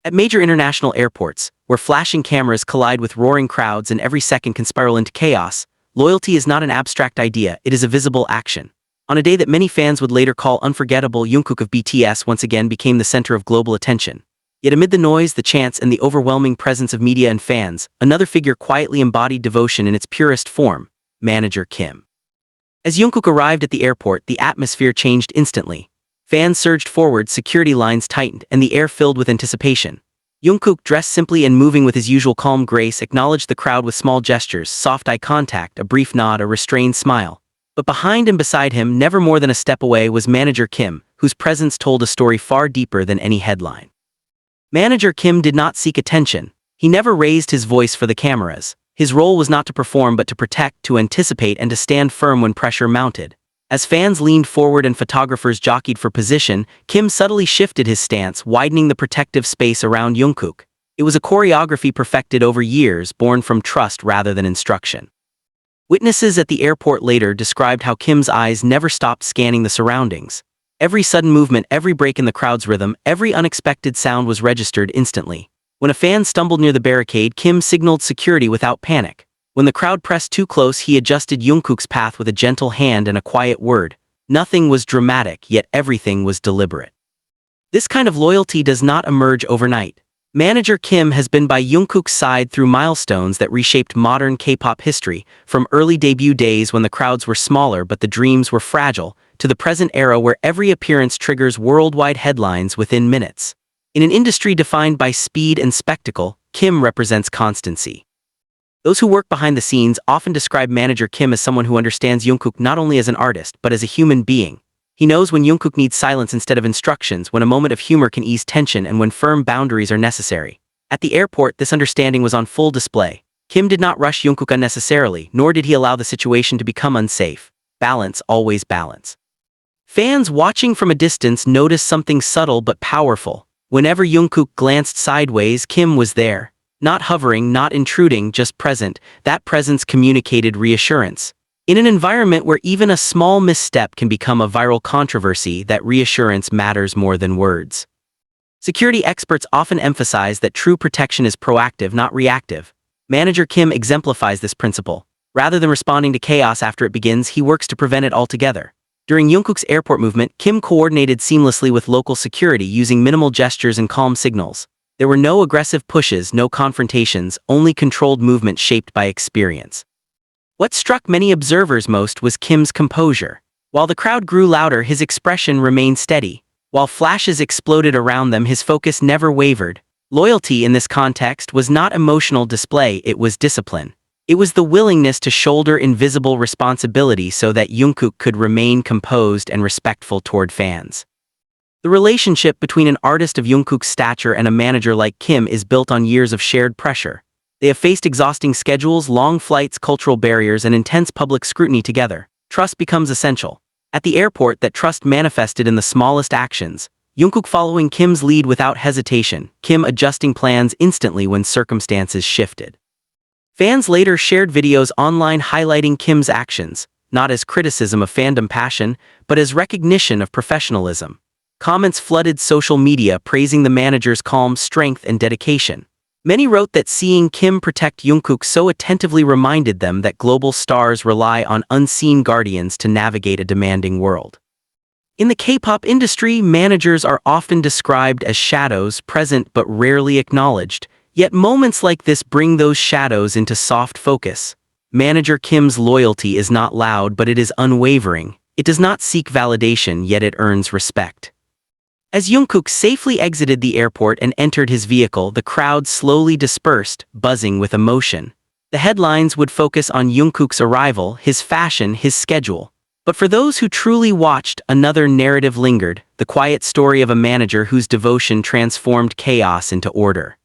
At major international airports, where flashing cameras collide with roaring crowds and every second can spiral into chaos, loyalty is not an abstract idea, it is a visible action. On a day that many fans would later call unforgettable, Jungkook of BTS once again became the center of global attention. Yet amid the noise, the chants, and the overwhelming presence of media and fans, another figure quietly embodied devotion in its purest form: manager Kim. As Jungkook arrived at the airport, the atmosphere changed instantly. Fans surged forward, security lines tightened, and the air filled with anticipation. Jungkook, dressed simply and moving with his usual calm grace, acknowledged the crowd with small gestures, soft eye contact, a brief nod, a restrained smile. But behind and beside him, never more than a step away, was manager Kim, whose presence told a story far deeper than any headline. Manager Kim did not seek attention. He never raised his voice for the cameras. His role was not to perform but to protect, to anticipate, and to stand firm when pressure mounted. As fans leaned forward and photographers jockeyed for position, Kim subtly shifted his stance, widening the protective space around Jungkook. It was a choreography perfected over years, born from trust rather than instruction. Witnesses at the airport later described how Kim's eyes never stopped scanning the surroundings. Every sudden movement, every break in the crowd's rhythm, every unexpected sound was registered instantly. When a fan stumbled near the barricade, Kim signaled security without panic. When the crowd pressed too close, he adjusted Jungkook's path with a gentle hand and a quiet word. Nothing was dramatic, yet everything was deliberate. This kind of loyalty does not emerge overnight. Manager Kim has been by Jungkook's side through milestones that reshaped modern K-pop history, from early debut days when the crowds were smaller but the dreams were fragile, to the present era where every appearance triggers worldwide headlines within minutes. In an industry defined by speed and spectacle, Kim represents constancy. Those who work behind the scenes often describe manager Kim as someone who understands Jungkook not only as an artist but as a human being. He knows when Jungkook needs silence instead of instructions, when a moment of humor can ease tension, and when firm boundaries are necessary. At the airport, this understanding was on full display. Kim did not rush Jungkook unnecessarily, nor did he allow the situation to become unsafe. Balance, always balance. Fans watching from a distance noticed something subtle but powerful. Whenever Jungkook glanced sideways, Kim was there. Not hovering, not intruding, just present. That presence communicated reassurance. In an environment where even a small misstep can become a viral controversy, that reassurance matters more than words. Security experts often emphasize that true protection is proactive, not reactive. Manager Kim exemplifies this principle. Rather than responding to chaos after it begins, he works to prevent it altogether. During Jungkook's airport movement, Kim coordinated seamlessly with local security, using minimal gestures and calm signals. There were no aggressive pushes, no confrontations, only controlled movement shaped by experience. What struck many observers most was Kim's composure. While the crowd grew louder, his expression remained steady. While flashes exploded around them, his focus never wavered. Loyalty in this context was not emotional display, it was discipline. It was the willingness to shoulder invisible responsibility so that Jungkook could remain composed and respectful toward fans. The relationship between an artist of Jungkook's stature and a manager like Kim is built on years of shared pressure. They have faced exhausting schedules, long flights, cultural barriers, and intense public scrutiny together. Trust becomes essential. At the airport, that trust manifested in the smallest actions. Jungkook following Kim's lead without hesitation, Kim adjusting plans instantly when circumstances shifted. Fans later shared videos online highlighting Kim's actions, not as criticism of fandom passion, but as recognition of professionalism. Comments flooded social media praising the manager's calm, strength, and dedication. Many wrote that seeing Kim protect Jungkook so attentively reminded them that global stars rely on unseen guardians to navigate a demanding world. In the K-pop industry, managers are often described as shadows, present but rarely acknowledged. Yet moments like this bring those shadows into soft focus. Manager Kim's loyalty is not loud, but it is unwavering. It does not seek validation, yet it earns respect. As Jungkook safely exited the airport and entered his vehicle, the crowd slowly dispersed, buzzing with emotion. The headlines would focus on Jungkook's arrival, his fashion, his schedule. But for those who truly watched, another narrative lingered, the quiet story of a manager whose devotion transformed chaos into order.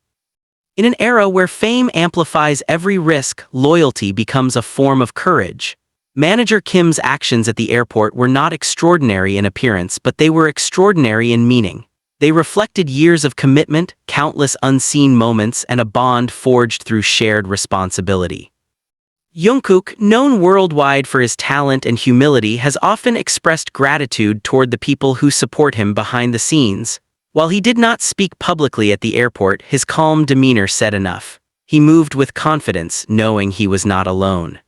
In an era where fame amplifies every risk, loyalty becomes a form of courage. Manager Kim's actions at the airport were not extraordinary in appearance, but they were extraordinary in meaning. They reflected years of commitment, countless unseen moments, and a bond forged through shared responsibility. Jungkook, known worldwide for his talent and humility, has often expressed gratitude toward the people who support him behind the scenes. While he did not speak publicly at the airport, his calm demeanor said enough. He moved with confidence, knowing he was not alone.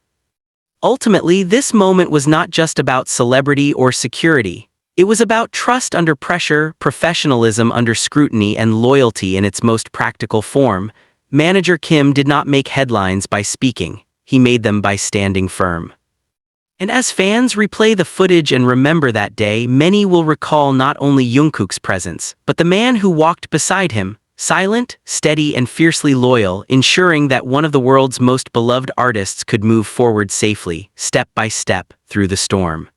Ultimately, this moment was not just about celebrity or security. It was about trust under pressure, professionalism under scrutiny, and loyalty in its most practical form. Manager Kim did not make headlines by speaking. He made them by standing firm. And as fans replay the footage and remember that day, many will recall not only Jungkook's presence, but the man who walked beside him, silent, steady, and fiercely loyal, ensuring that one of the world's most beloved artists could move forward safely, step by step, through the storm.